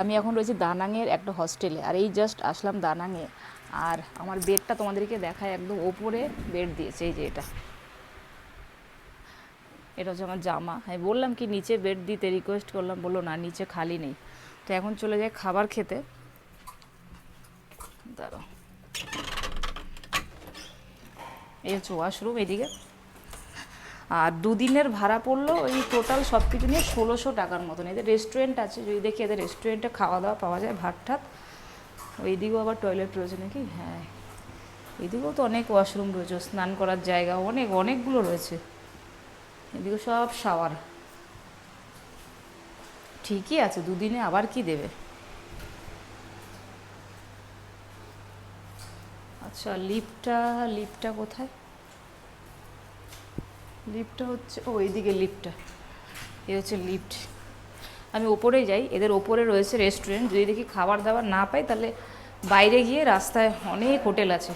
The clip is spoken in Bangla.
আমি এখন রয়েছি দানাংয়ের একটা হস্টেলে, আর এই জাস্ট আসলাম দানাংয়ে। আর আমার বেডটা তোমাদেরকে দেখায়, একদম ওপরে বেড দিয়েছে। এই যে এটা এটা হচ্ছে আমার জামা। আমি বললাম কি নিচে বেড দিতে, রিকোয়েস্ট করলাম, বললো না নিচে খালি নেই। তো এখন চলে যাই খাবার খেতে। দাঁড়াও, এই হচ্ছে ওয়াশরুম এদিকে। আর দুদিনের ভাড়া পড়লো ওই টোটাল সব কিছু নিয়ে 1600 টাকার মতন। এদের রেস্টুরেন্ট আছে, যদি দেখি এদের রেস্টুরেন্টে খাওয়া দাওয়া পাওয়া যায়, ভাত ঠাত। ওইদিকেও আবার টয়লেট রয়েছে নাকি, হ্যাঁ এদিকেও তো অনেক ওয়াশরুম রয়েছে, স্নান করার জায়গা অনেকগুলো রয়েছে। এদিকে সব শাওয়ার। ঠিকই আছে, দুদিনে আবার কি দেবে। আচ্ছা লিফটটা কোথায়? লিফটটা হচ্ছে এইদিকে লিফটটা। এই হচ্ছে লিফট। আমি ওপরেই যাই, এদের ওপরে রয়েছে রেস্টুরেন্ট। যদি দেখি খাবার দাবার না পাই, তাহলে বাইরে গিয়ে রাস্তায় অনেক হোটেল আছে।